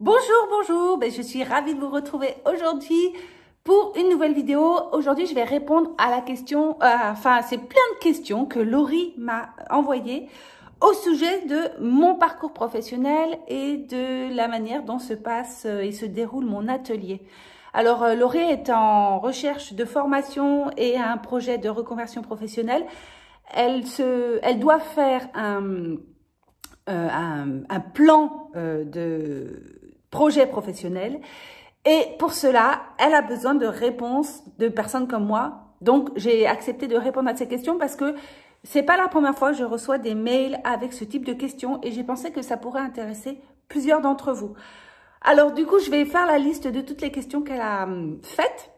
Bonjour, bonjour, je suis ravie de vous retrouver aujourd'hui pour une nouvelle vidéo. Aujourd'hui, je vais répondre à la question, c'est plein de questions que Laurie m'a envoyées au sujet de mon parcours professionnel et de la manière dont se passe et se déroule mon atelier. Alors, Laurie est en recherche de formation et a un projet de reconversion professionnelle. Elle doit faire un plan de projet professionnel et pour cela, elle a besoin de réponses de personnes comme moi. Donc, j'ai accepté de répondre à ces questions parce que c'est pas la première fois que je reçois des mails avec ce type de questions et j'ai pensé que ça pourrait intéresser plusieurs d'entre vous. Alors, du coup, je vais faire la liste de toutes les questions qu'elle a faites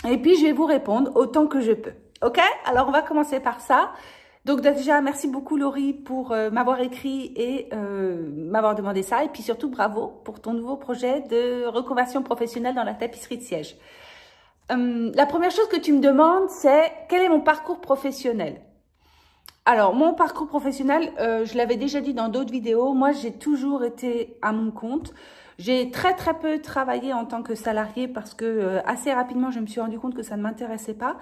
et puis je vais vous répondre autant que je peux. Ok? Alors, on va commencer par ça. Donc déjà, merci beaucoup Laurie pour m'avoir écrit et m'avoir demandé ça. Et puis surtout, bravo pour ton nouveau projet de reconversion professionnelle dans la tapisserie de siège. La première chose que tu me demandes, c'est quel est mon parcours professionnel? Alors, mon parcours professionnel, je l'avais déjà dit dans d'autres vidéos, moi j'ai toujours été à mon compte. J'ai très peu travaillé en tant que salarié parce que assez rapidement, je me suis rendu compte que ça ne m'intéressait pas.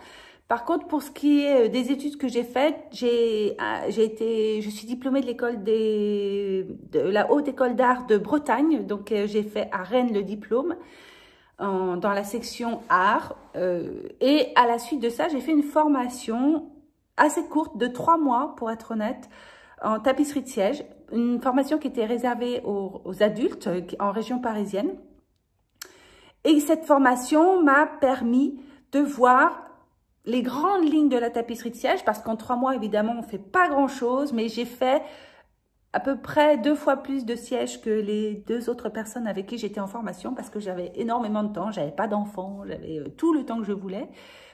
Par contre, pour ce qui est des études que j'ai faites, je suis diplômée de la Haute École d'Art de Bretagne. Donc, j'ai fait à Rennes le diplôme dans la section art. Et à la suite de ça, j'ai fait une formation assez courte de 3 mois, pour être honnête, en tapisserie de siège. Une formation qui était réservée aux adultes en région parisienne. Et cette formation m'a permis de voir les grandes lignes de la tapisserie de siège, parce qu'en 3 mois, évidemment, on ne fait pas grand-chose, mais j'ai fait à peu près 2 fois plus de sièges que les 2 autres personnes avec qui j'étais en formation, parce que j'avais énormément de temps, j'avais pas d'enfants, j'avais tout le temps que je voulais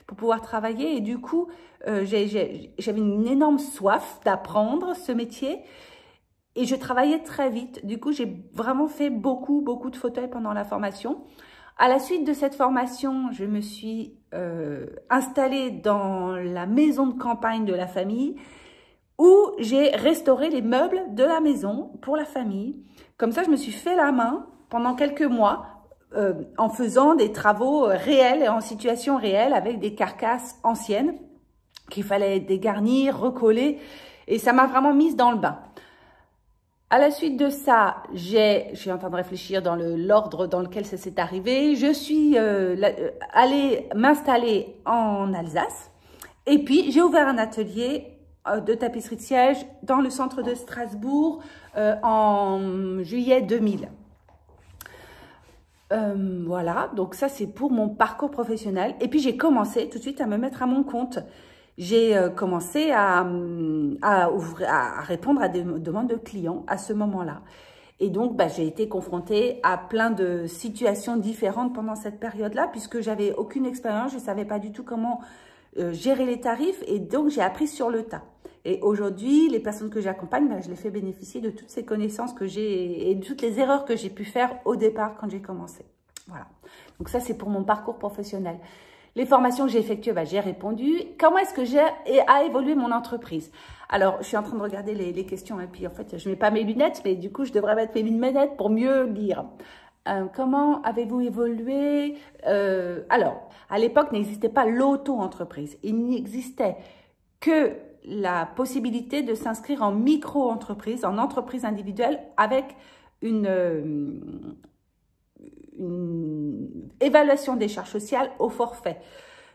pour pouvoir travailler. Et du coup, j'avais une énorme soif d'apprendre ce métier. Et je travaillais très vite. Du coup, j'ai vraiment fait beaucoup de fauteuils pendant la formation. À la suite de cette formation, je me suis installée dans la maison de campagne de la famille où j'ai restauré les meubles de la maison pour la famille. Comme ça, je me suis fait la main pendant quelques mois en faisant des travaux réels et en situation réelle avec des carcasses anciennes qu'il fallait dégarnir, recoller et ça m'a vraiment mise dans le bain. À la suite de ça, je suis en train de réfléchir dans l'ordre dans lequel ça s'est arrivé. Je suis allée m'installer en Alsace. Et puis, j'ai ouvert un atelier de tapisserie de siège dans le centre de Strasbourg en juillet 2000. Voilà, donc ça, c'est pour mon parcours professionnel. Et puis, j'ai commencé tout de suite à me mettre à mon compte. J'ai commencé à répondre à des demandes de clients à ce moment-là. Et donc, j'ai été confrontée à plein de situations différentes pendant cette période-là, puisque j'avais aucune expérience, je ne savais pas du tout comment gérer les tarifs, et donc j'ai appris sur le tas. Et aujourd'hui, les personnes que j'accompagne, je les fais bénéficier de toutes ces connaissances que j'ai et de toutes les erreurs que j'ai pu faire au départ quand j'ai commencé. Voilà. Donc ça, c'est pour mon parcours professionnel. Les formations que j'ai effectuées, j'ai répondu. Comment est-ce que a évolué mon entreprise? Alors, je suis en train de regarder les questions et puis en fait, je ne mets pas mes lunettes, mais du coup, je devrais mettre mes lunettes pour mieux lire. Comment avez-vous évolué? Alors, à l'époque, n'existait pas l'auto-entreprise. Il n'existait que la possibilité de s'inscrire en micro-entreprise, en entreprise individuelle, avec une évaluation des charges sociales au forfait.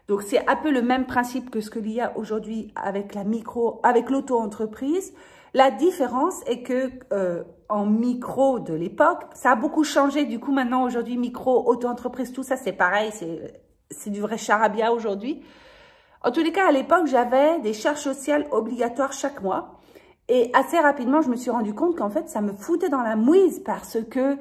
Donc, c'est un peu le même principe que ce qu'il y a aujourd'hui avec l'auto-entreprise. La différence est que en micro de l'époque, ça a beaucoup changé. Du coup, maintenant, aujourd'hui, micro, auto-entreprise, tout ça, c'est pareil. C'est du vrai charabia aujourd'hui. En tous les cas, à l'époque, j'avais des charges sociales obligatoires chaque mois. Et assez rapidement, je me suis rendu compte qu'en fait, ça me foutait dans la mouise parce que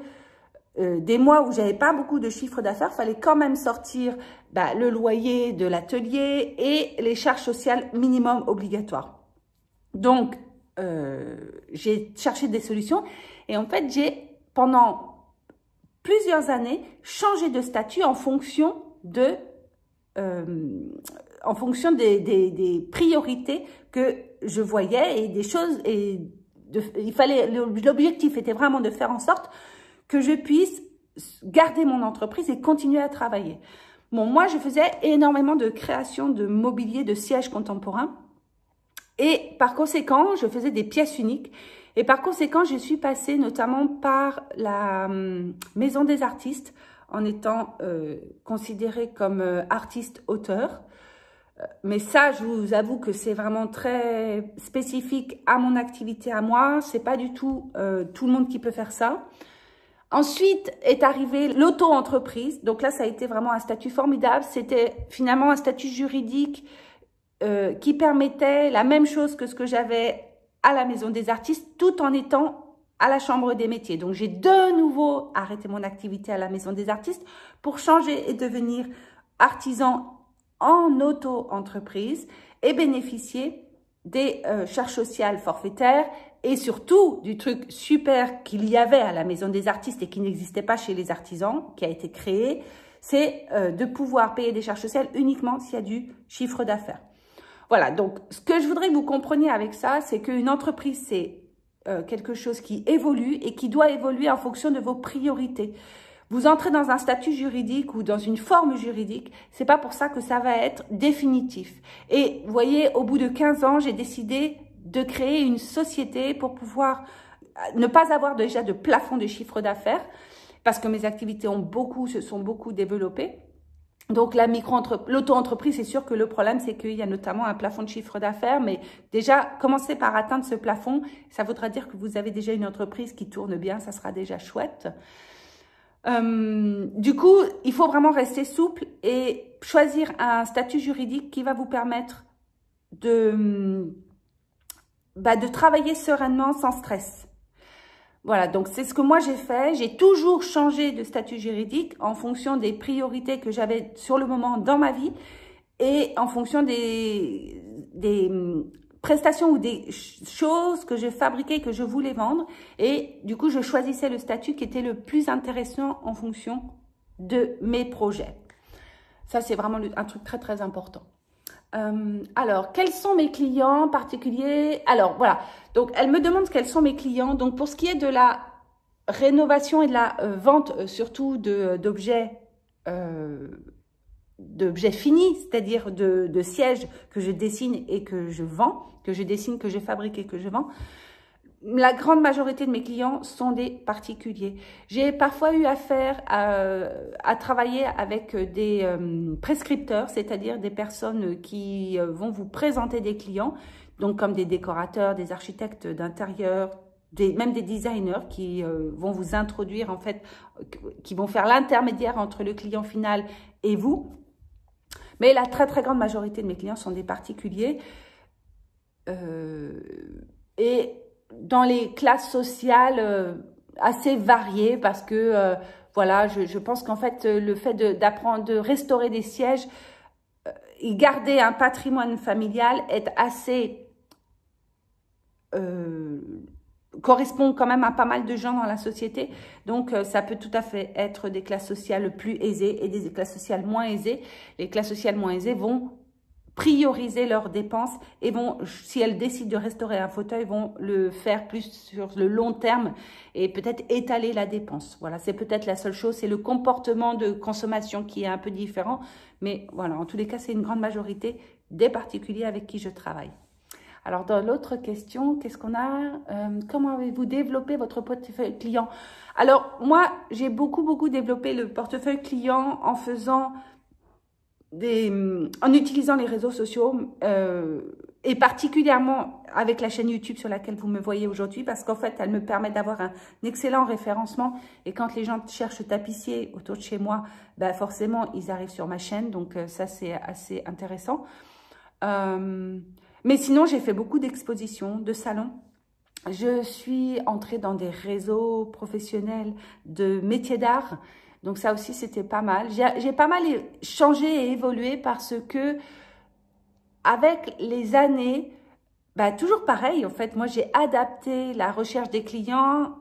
des mois où j'avais pas beaucoup de chiffre d'affaires, fallait quand même sortir le loyer de l'atelier et les charges sociales minimum obligatoires. Donc, j'ai cherché des solutions et en fait, j'ai pendant plusieurs années changé de statut en fonction des priorités que je voyais et des choses. L'objectif était vraiment de faire en sorte que je puisse garder mon entreprise et continuer à travailler. Bon, moi, je faisais énormément de création de mobilier, de sièges contemporains. Et par conséquent, je faisais des pièces uniques. Et par conséquent, je suis passée notamment par la Maison des artistes en étant considérée comme artiste-auteur. Mais ça, je vous avoue que c'est vraiment très spécifique à mon activité à moi. C'est pas du tout tout le monde qui peut faire ça. Ensuite est arrivée l'auto-entreprise. Donc là, ça a été vraiment un statut formidable. C'était finalement un statut juridique qui permettait la même chose que ce que j'avais à la Maison des artistes, tout en étant à la Chambre des métiers. Donc, j'ai de nouveau arrêté mon activité à la Maison des artistes pour changer et devenir artisan en auto-entreprise et bénéficier des charges sociales forfaitaires et surtout du truc super qu'il y avait à la Maison des artistes et qui n'existait pas chez les artisans, qui a été créé, c'est de pouvoir payer des charges sociales uniquement s'il y a du chiffre d'affaires. Voilà, donc ce que je voudrais que vous compreniez avec ça, c'est qu'une entreprise, c'est quelque chose qui évolue et qui doit évoluer en fonction de vos priorités. Vous entrez dans un statut juridique ou dans une forme juridique, c'est pas pour ça que ça va être définitif. Et vous voyez, au bout de 15 ans, j'ai décidé de créer une société pour pouvoir ne pas avoir déjà de plafond de chiffre d'affaires parce que mes activités se sont beaucoup développées. Donc, l'auto-entreprise, c'est sûr que le problème, c'est qu'il y a notamment un plafond de chiffre d'affaires. Mais déjà, commencez par atteindre ce plafond. Ça voudra dire que vous avez déjà une entreprise qui tourne bien. Ça sera déjà chouette. Du coup, il faut vraiment rester souple et choisir un statut juridique qui va vous permettre de travailler sereinement sans stress. Voilà, donc c'est ce que moi j'ai fait. J'ai toujours changé de statut juridique en fonction des priorités que j'avais sur le moment dans ma vie et en fonction des prestations ou des choses que je fabriquais, que je voulais vendre. Et du coup, je choisissais le statut qui était le plus intéressant en fonction de mes projets. Ça, c'est vraiment un truc très, très important. Alors, quels sont mes clients particuliers? Alors, voilà. Donc, elle me demande quels sont mes clients. Donc, pour ce qui est de la rénovation et de la vente, surtout d'objets finis, c'est-à-dire de sièges que je dessine et que je vends, que je dessine, que je fabrique et que je vends, la grande majorité de mes clients sont des particuliers. J'ai parfois eu affaire à travailler avec des prescripteurs, c'est-à-dire des personnes qui vont vous présenter des clients, donc comme des décorateurs, des architectes d'intérieur, même des designers qui vont vous introduire, en fait, qui vont faire l'intermédiaire entre le client final et vous. Mais la très, très grande majorité de mes clients sont des particuliers. Et dans les classes sociales assez variées parce que, voilà, je pense qu'en fait, le fait d'apprendre, de restaurer des sièges et garder un patrimoine familial est assez... correspond quand même à pas mal de gens dans la société. Donc, ça peut tout à fait être des classes sociales plus aisées et des classes sociales moins aisées. Les classes sociales moins aisées vont prioriser leurs dépenses et vont, si elles décident de restaurer un fauteuil, vont le faire plus sur le long terme et peut-être étaler la dépense. Voilà, c'est peut-être la seule chose. C'est le comportement de consommation qui est un peu différent. Mais voilà, en tous les cas, c'est une grande majorité des particuliers avec qui je travaille. Alors, dans l'autre question, qu'est-ce qu'on a? Comment avez-vous développé votre portefeuille client? Alors, moi, j'ai beaucoup développé le portefeuille client en faisant en utilisant les réseaux sociaux et particulièrement avec la chaîne YouTube sur laquelle vous me voyez aujourd'hui parce qu'en fait, elle me permet d'avoir un excellent référencement et quand les gens cherchent tapissier autour de chez moi, ben forcément, ils arrivent sur ma chaîne. Donc, ça, c'est assez intéressant. Mais sinon, j'ai fait beaucoup d'expositions, de salons. Je suis entrée dans des réseaux professionnels de métiers d'art. Donc ça aussi, c'était pas mal. J'ai pas mal changé et évolué parce que avec les années, bah, toujours pareil en fait. Moi, j'ai adapté la recherche des clients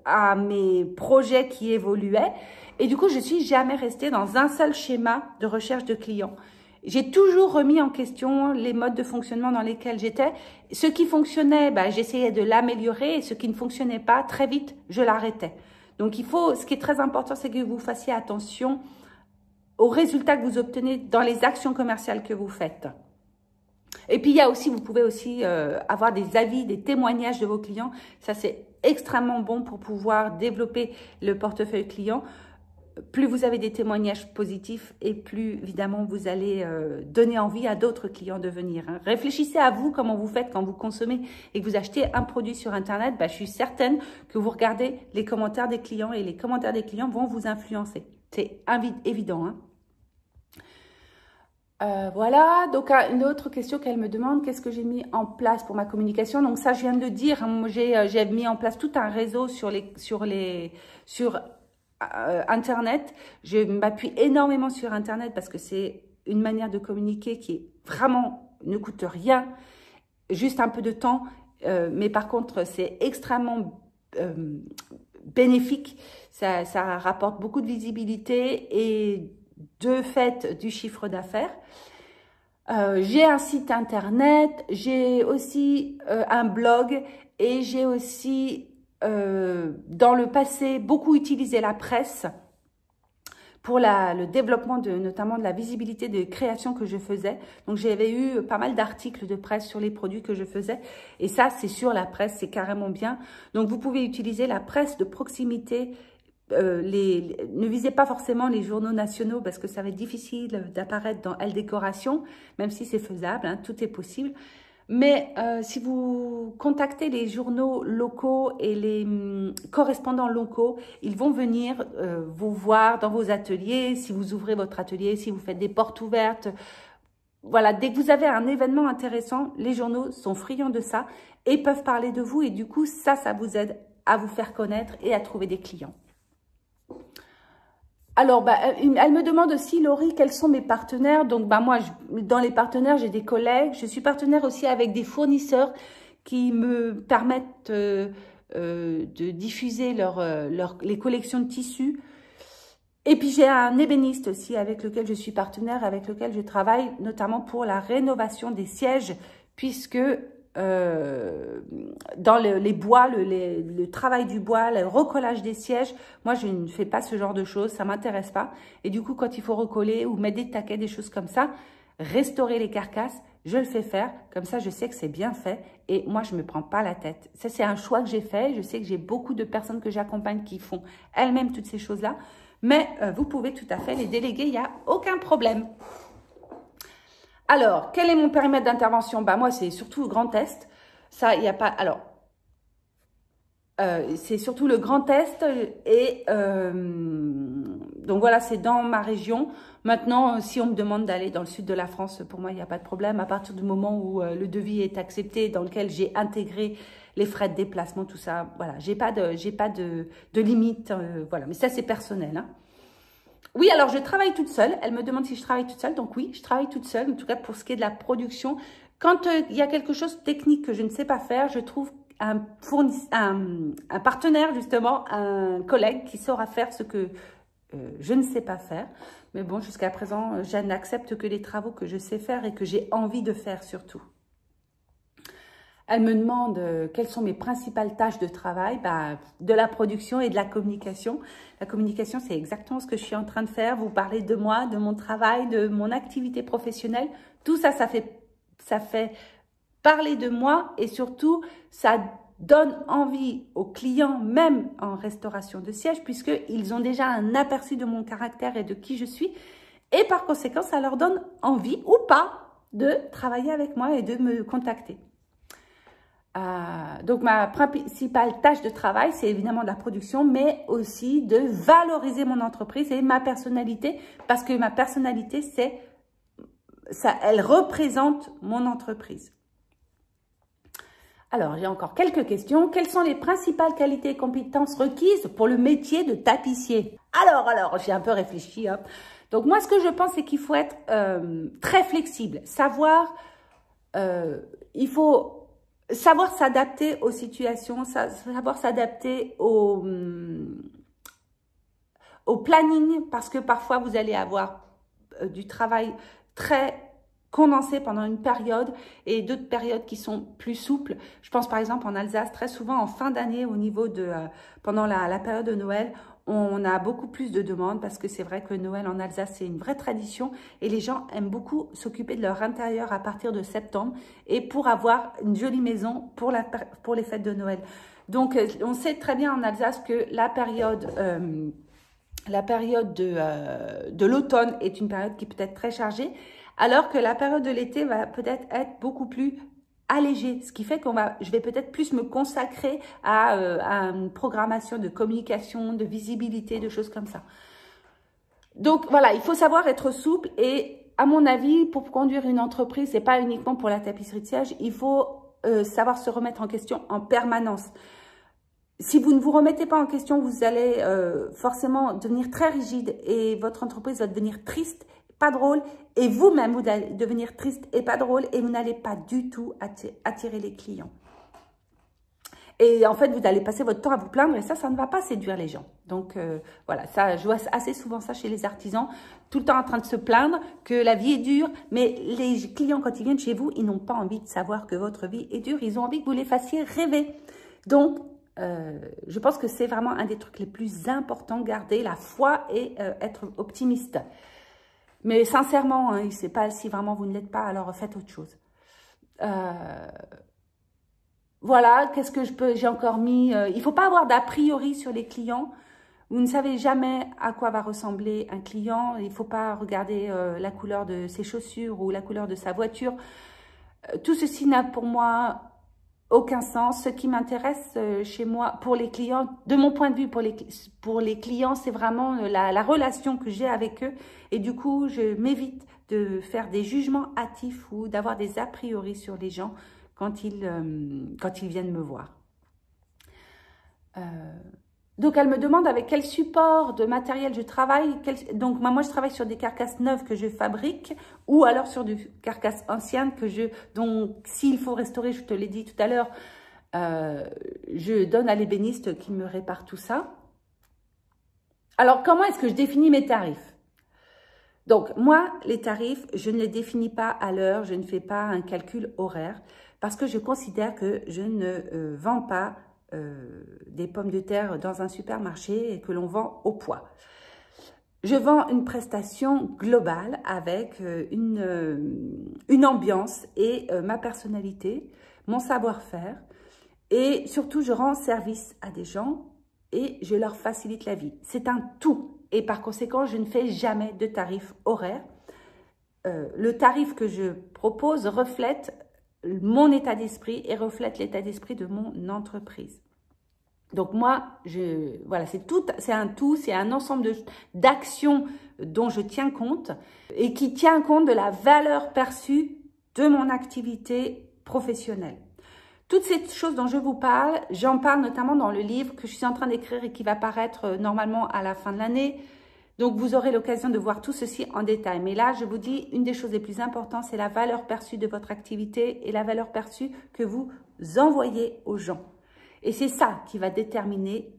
à mes projets qui évoluaient. Et du coup, je suis jamais restée dans un seul schéma de recherche de clients. J'ai toujours remis en question les modes de fonctionnement dans lesquels j'étais. Ce qui fonctionnait, bah, j'essayais de l'améliorer et ce qui ne fonctionnait pas, très vite, je l'arrêtais. Donc, ce qui est très important, c'est que vous fassiez attention aux résultats que vous obtenez dans les actions commerciales que vous faites. Et puis, vous pouvez aussi avoir des avis, des témoignages de vos clients. Ça, c'est extrêmement bon pour pouvoir développer le portefeuille client. Plus vous avez des témoignages positifs et plus, évidemment, vous allez donner envie à d'autres clients de venir. Hein. Réfléchissez à vous, comment vous faites quand vous consommez et que vous achetez un produit sur Internet. Je suis certaine que vous regardez les commentaires des clients et les commentaires des clients vont vous influencer. C'est évident. Hein. Voilà, donc une autre question qu'elle me demande, qu'est-ce que j'ai mis en place pour ma communication? Donc ça, je viens de le dire, hein, j'ai mis en place tout un réseau sur Internet. Je m'appuie énormément sur Internet parce que c'est une manière de communiquer qui est vraiment, ne coûte rien, juste un peu de temps, mais par contre, c'est extrêmement bénéfique. Ça rapporte beaucoup de visibilité et de fait du chiffre d'affaires. J'ai un site internet, j'ai aussi un blog et j'ai aussi dans le passé beaucoup utilisé la presse pour le développement notamment de la visibilité des créations que je faisais. Donc j'avais eu pas mal d'articles de presse sur les produits que je faisais et ça c'est sur la presse, c'est carrément bien. Donc vous pouvez utiliser la presse de proximité. Ne visez pas forcément les journaux nationaux parce que ça va être difficile d'apparaître dans Elle Décoration, même si c'est faisable, hein, tout est possible. Mais si vous contactez les journaux locaux et les correspondants locaux, ils vont venir vous voir dans vos ateliers, si vous ouvrez votre atelier, si vous faites des portes ouvertes. Voilà, dès que vous avez un événement intéressant, les journaux sont friands de ça et peuvent parler de vous. Et du coup, ça vous aide à vous faire connaître et à trouver des clients. Alors, elle me demande aussi, Laurie, quels sont mes partenaires. Donc, moi, dans les partenaires, j'ai des collègues. Je suis partenaire aussi avec des fournisseurs qui me permettent de diffuser les collections de tissus. Et puis, j'ai un ébéniste aussi avec lequel je suis partenaire, avec lequel je travaille, notamment pour la rénovation des sièges, puisque dans les bois, le travail du bois, le recollage des sièges, moi je ne fais pas ce genre de choses, ça m'intéresse pas. Et du coup, quand il faut recoller ou mettre des taquets, des choses comme ça, restaurer les carcasses, je le fais faire. Comme ça, je sais que c'est bien fait et moi, je me prends pas la tête. Ça, c'est un choix que j'ai fait. Je sais que j'ai beaucoup de personnes que j'accompagne qui font elles-mêmes toutes ces choses-là. Mais vous pouvez tout à fait les déléguer, il n'y a aucun problème. Alors, quel est mon périmètre d'intervention? Moi, c'est surtout le Grand Est. Ça, il n'y a pas... Alors, c'est surtout le Grand Est. Et donc, voilà, c'est dans ma région. Maintenant, si on me demande d'aller dans le sud de la France, pour moi, il n'y a pas de problème. À partir du moment où le devis est accepté, dans lequel j'ai intégré les frais de déplacement, tout ça, voilà. J'ai pas de limite. Voilà, mais ça, c'est personnel, hein. Oui, alors je travaille toute seule. Elle me demande si je travaille toute seule. Donc oui, je travaille toute seule, en tout cas pour ce qui est de la production. Quand il y a quelque chose de technique que je ne sais pas faire, je trouve un partenaire, justement, un collègue qui saura faire ce que je ne sais pas faire. Mais bon, jusqu'à présent, je n'accepte que les travaux que je sais faire et que j'ai envie de faire surtout. Elle me demande quelles sont mes principales tâches de travail, de la production et de la communication. La communication, c'est exactement ce que je suis en train de faire. Vous parlez de moi, de mon travail, de mon activité professionnelle. Tout ça, ça fait parler de moi et surtout, ça donne envie aux clients, même en restauration de sièges, puisqu'ils ont déjà un aperçu de mon caractère et de qui je suis. Et par conséquent, ça leur donne envie ou pas de travailler avec moi et de me contacter. Donc, ma principale tâche de travail, c'est évidemment de la production, mais aussi de valoriser mon entreprise et ma personnalité, parce que ma personnalité, elle représente mon entreprise. Alors, j'ai encore quelques questions. Quelles sont les principales qualités et compétences requises pour le métier de tapissier? Alors, j'ai un peu réfléchi, hein. Donc, moi, ce que je pense, c'est qu'il faut être très flexible. Il faut savoir s'adapter aux situations, savoir s'adapter au planning, parce que parfois vous allez avoir du travail très condensé pendant une période et d'autres périodes qui sont plus souples. Je pense par exemple en Alsace, très souvent en fin d'année au niveau de, pendant la période de Noël, on a beaucoup plus de demandes parce que c'est vrai que Noël en Alsace, c'est une vraie tradition et les gens aiment beaucoup s'occuper de leur intérieur à partir de septembre et pour avoir une jolie maison pour les fêtes de Noël. Donc, on sait très bien en Alsace que la période de l'automne est une période qui peut être très chargée, alors que la période de l'été va peut-être être beaucoup plus allégée, ce qui fait je vais peut-être plus me consacrer à une programmation de communication, de visibilité, de choses comme ça. Donc voilà, il faut savoir être souple et à mon avis, pour conduire une entreprise, c'est pas uniquement pour la tapisserie de siège, il faut savoir se remettre en question en permanence. Si vous ne vous remettez pas en question, vous allez forcément devenir très rigide et votre entreprise va devenir triste, pas drôle. Et vous-même, vous allez devenir triste et pas drôle et vous n'allez pas du tout attirer les clients. Et en fait, vous allez passer votre temps à vous plaindre et ça ne va pas séduire les gens. Donc voilà, ça, je vois assez souvent ça chez les artisans, tout le temps en train de se plaindre que la vie est dure. Mais les clients, quand ils viennent chez vous, ils n'ont pas envie de savoir que votre vie est dure. Ils ont envie que vous les fassiez rêver. Donc, je pense que c'est vraiment un des trucs les plus importants, garder la foi et être optimiste. Mais sincèrement, hein, c'est pas si vraiment vous ne l'êtes pas, alors faites autre chose. Voilà, qu'est-ce que j'ai encore mis il faut pas avoir d'a priori sur les clients. Vous ne savez jamais à quoi va ressembler un client. Il faut pas regarder la couleur de ses chaussures ou la couleur de sa voiture. Tout ceci n'a pour moi aucun sens. Ce qui m'intéresse chez moi, pour les clients, de mon point de vue, pour les clients, c'est vraiment la relation que j'ai avec eux. Et du coup, je m'évite de faire des jugements hâtifs ou d'avoir des a priori sur les gens quand ils viennent me voir. Donc, elle me demande avec quel support de matériel je travaille. Donc, moi, je travaille sur des carcasses neuves que je fabrique ou alors sur des carcasses anciennes donc, s'il faut restaurer, je te l'ai dit tout à l'heure, je donne à l'ébéniste qui me répare tout ça. Alors, comment est-ce que je définis mes tarifs? Donc, moi, les tarifs, je ne les définis pas à l'heure, je ne fais pas un calcul horaire parce que je considère que je ne vends pas des pommes de terre dans un supermarché et que l'on vend au poids. Je vends une prestation globale avec une ambiance et ma personnalité, mon savoir-faire et surtout je rends service à des gens et je leur facilite la vie. C'est un tout et par conséquent je ne fais jamais de tarif horaire. Le tarif que je propose reflète mon état d'esprit et reflète l'état d'esprit de mon entreprise. Donc moi, voilà, c'est un tout, c'est un ensemble d'actions dont je tiens compte et qui tient compte de la valeur perçue de mon activité professionnelle. Toutes ces choses dont je vous parle, j'en parle notamment dans le livre que je suis en train d'écrire et qui va paraître normalement à la fin de l'année. Donc, vous aurez l'occasion de voir tout ceci en détail. Mais là, je vous dis, une des choses les plus importantes, c'est la valeur perçue de votre activité et la valeur perçue que vous envoyez aux gens. Et c'est ça qui va déterminer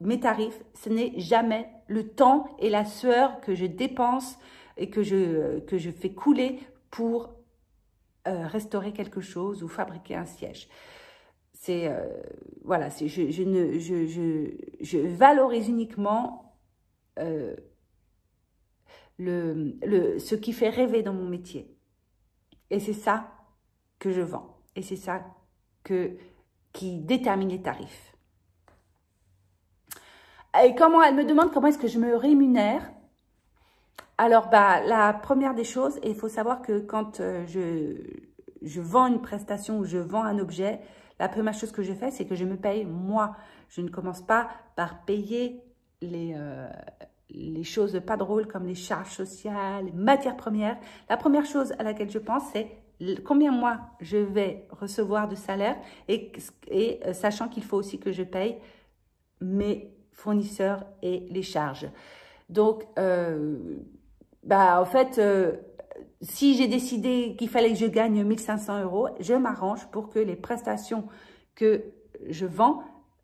mes tarifs. Ce n'est jamais le temps et la sueur que je dépense et que je fais couler pour restaurer quelque chose ou fabriquer un siège. Voilà, je valorise uniquement ce qui fait rêver dans mon métier. Et c'est ça que je vends. Et c'est ça qui détermine les tarifs. Et elle me demande comment est-ce que je me rémunère. Alors, la première des choses, et il faut savoir que quand je vends une prestation ou je vends un objet, la première chose que je fais, c'est que je me paye moi. Je ne commence pas par payer les choses pas drôles comme les charges sociales, les matières premières. La première chose à laquelle je pense, c'est combien moi je vais recevoir de salaire et sachant qu'il faut aussi que je paye mes fournisseurs et les charges. Donc, en fait, si j'ai décidé qu'il fallait que je gagne 1 500 €, je m'arrange pour que les prestations que je vends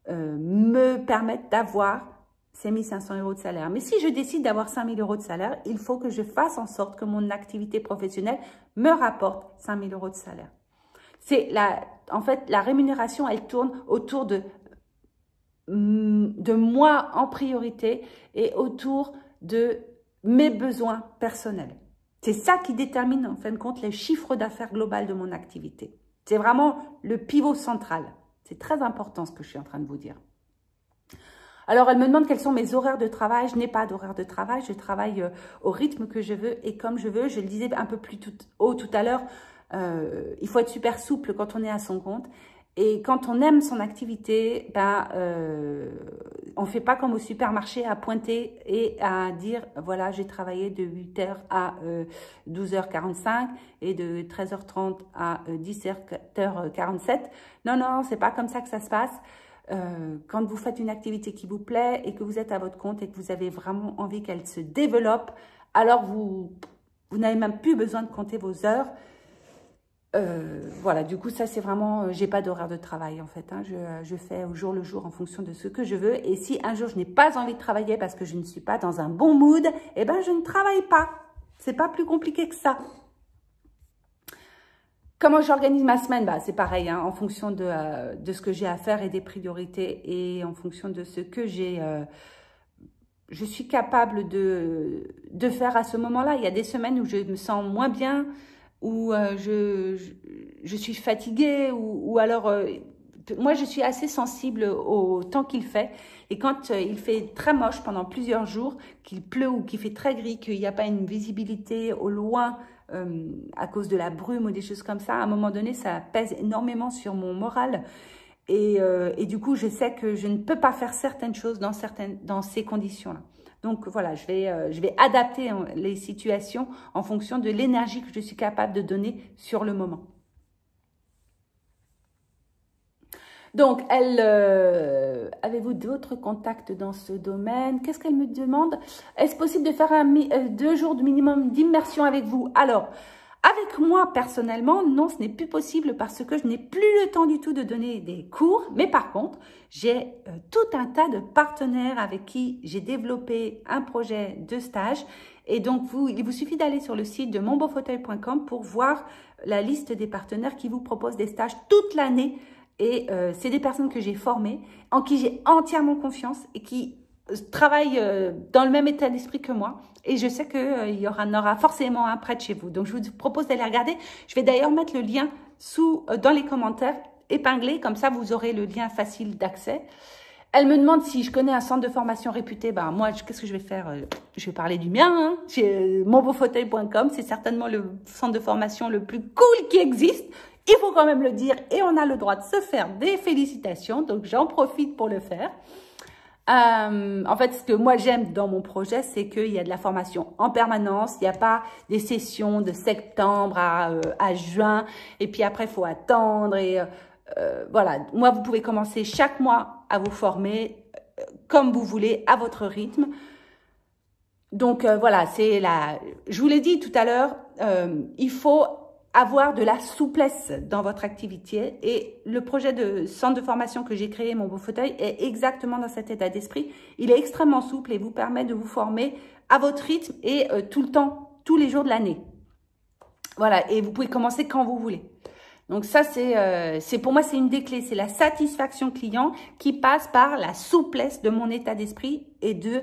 me permettent d'avoir c'est 1500 € de salaire. Mais si je décide d'avoir 5000 € de salaire, il faut que je fasse en sorte que mon activité professionnelle me rapporte 5000 € de salaire. En fait, la rémunération, elle tourne autour de moi en priorité et autour de mes besoins personnels. C'est ça qui détermine en fin de compte le chiffre d'affaires global de mon activité. C'est vraiment le pivot central. C'est très important ce que je suis en train de vous dire. Alors, elle me demande quels sont mes horaires de travail. Je n'ai pas d'horaire de travail. Je travaille au rythme que je veux et comme je veux. Je le disais un peu plus haut tout à l'heure, il faut être super souple quand on est à son compte. Et quand on aime son activité, on ne fait pas comme au supermarché à pointer et à dire, voilà, j'ai travaillé de 8h à 12h45 et de 13h30 à 17h47. Non, non, c'est pas comme ça que ça se passe. Quand vous faites une activité qui vous plaît et que vous êtes à votre compte et que vous avez vraiment envie qu'elle se développe, alors vous n'avez même plus besoin de compter vos heures. Voilà, du coup, ça c'est vraiment, j'ai pas d'horaire de travail en fait. Hein, je fais au jour le jour en fonction de ce que je veux. Et si un jour je n'ai pas envie de travailler parce que je ne suis pas dans un bon mood, eh ben je ne travaille pas. C'est pas plus compliqué que ça. Comment j'organise ma semaine? C'est pareil, hein, en fonction de ce que j'ai à faire et des priorités et en fonction de ce que je suis capable de faire à ce moment-là. Il y a des semaines où je me sens moins bien, où je suis fatiguée, ou alors, moi je suis assez sensible au temps qu'il fait. Et quand il fait très moche pendant plusieurs jours, qu'il pleut ou qu'il fait très gris, qu'il n'y a pas une visibilité au loin, à cause de la brume ou des choses comme ça, à un moment donné, ça pèse énormément sur mon moral. Et du coup, je sais que je ne peux pas faire certaines choses dans ces conditions-là. Donc voilà, je vais adapter les situations en fonction de l'énergie que je suis capable de donner sur le moment. Donc, avez-vous d'autres contacts dans ce domaine? Qu'est-ce qu'elle me demande? Est-ce possible de faire 2 jours de minimum d'immersion avec vous? Alors, avec moi, personnellement, non, ce n'est plus possible parce que je n'ai plus le temps du tout de donner des cours. Mais par contre, j'ai tout un tas de partenaires avec qui j'ai développé un projet de stage. Et donc, il vous suffit d'aller sur le site de monbeaufauteuil.com pour voir la liste des partenaires qui vous proposent des stages toute l'année. Et c'est des personnes que j'ai formées, en qui j'ai entièrement confiance et qui travaillent dans le même état d'esprit que moi. Et je sais qu'il y en aura forcément un près de chez vous. Donc, je vous propose d'aller regarder. Je vais d'ailleurs mettre le lien dans les commentaires épinglés. Comme ça, vous aurez le lien facile d'accès. Elle me demande si je connais un centre de formation réputé. Moi, qu'est-ce que je vais faire? Je vais parler du mien. Hein. J'ai monbeaufauteuil.com. C'est certainement le centre de formation le plus cool qui existe. Il faut quand même le dire et on a le droit de se faire des félicitations. Donc, j'en profite pour le faire. En fait, ce que moi j'aime dans mon projet, c'est qu'il y a de la formation en permanence. Il n'y a pas des sessions de septembre à juin. Et puis après, il faut attendre. Et voilà, moi, vous pouvez commencer chaque mois à vous former comme vous voulez, à votre rythme. Donc, voilà, je vous l'ai dit tout à l'heure, il faut avoir de la souplesse dans votre activité et le projet de centre de formation que j'ai créé, Mon Beau Fauteuil, est exactement dans cet état d'esprit. Il est extrêmement souple et vous permet de vous former à votre rythme et tout le temps, tous les jours de l'année. Voilà, et vous pouvez commencer quand vous voulez. Donc ça, pour moi, c'est une des clés. C'est la satisfaction client qui passe par la souplesse de mon état d'esprit et de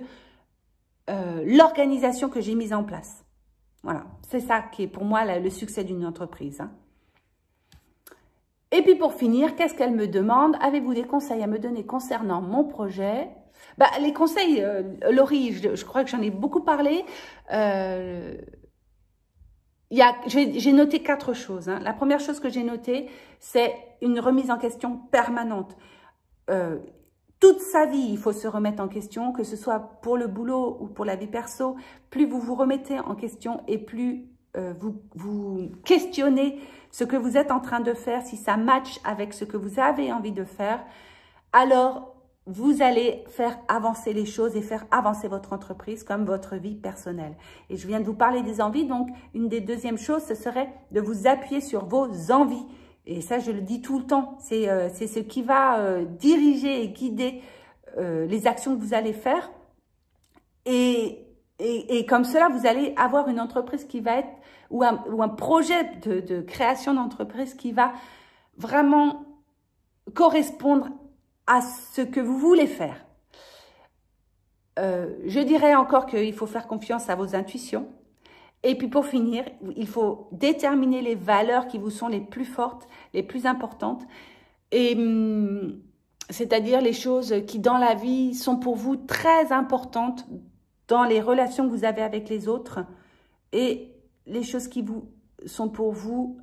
l'organisation que j'ai mise en place. Voilà, c'est ça qui est pour moi le succès d'une entreprise. Hein. Et puis pour finir, qu'est-ce qu'elle me demande? Avez-vous des conseils à me donner concernant mon projet? Les conseils, Laurie, je crois que j'en ai beaucoup parlé. J'ai noté 4 choses. Hein. La première chose que j'ai notée, c'est une remise en question permanente. Toute sa vie, il faut se remettre en question, que ce soit pour le boulot ou pour la vie perso. Plus vous vous remettez en question et plus vous questionnez ce que vous êtes en train de faire, si ça match avec ce que vous avez envie de faire, alors vous allez faire avancer les choses et faire avancer votre entreprise comme votre vie personnelle. Et je viens de vous parler des envies, donc une des deuxièmes choses, ce serait de vous appuyer sur vos envies. Et ça, je le dis tout le temps, c'est ce qui va diriger et guider les actions que vous allez faire Et comme cela, vous allez avoir une entreprise qui va être, ou un projet de création d'entreprise qui va vraiment correspondre à ce que vous voulez faire. Je dirais encore qu'il faut faire confiance à vos intuitions. Et puis pour finir, il faut déterminer les valeurs qui vous sont les plus fortes, les plus importantes. Et c'est-à-dire les choses qui dans la vie sont pour vous très importantes dans les relations que vous avez avec les autres et les choses qui sont pour vous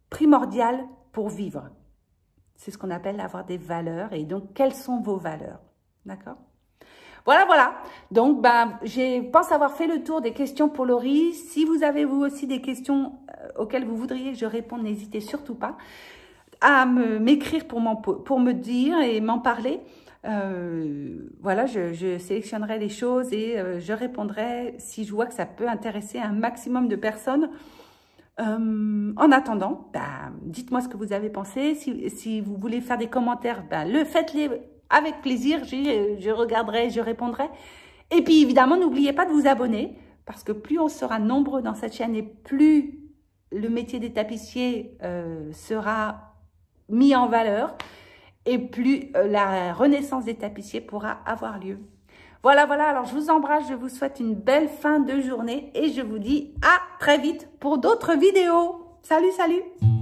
primordiales pour vivre. C'est ce qu'on appelle avoir des valeurs. Et donc, quelles sont vos valeurs? D'accord? Voilà, voilà. Donc, je pense avoir fait le tour des questions pour Laurie. Si vous avez vous aussi des questions auxquelles vous voudriez que je réponde, n'hésitez surtout pas à m'écrire pour me dire et m'en parler. Voilà, je sélectionnerai les choses et je répondrai si je vois que ça peut intéresser un maximum de personnes. En attendant, dites-moi ce que vous avez pensé. Si vous voulez faire des commentaires, faites-les avec plaisir. Je regarderai, je répondrai. Et puis évidemment, n'oubliez pas de vous abonner parce que plus on sera nombreux dans cette chaîne et plus le métier des tapissiers sera mis en valeur et plus la renaissance des tapissiers pourra avoir lieu. Voilà, voilà, alors je vous embrasse, je vous souhaite une belle fin de journée et je vous dis à très vite pour d'autres vidéos. Salut, salut!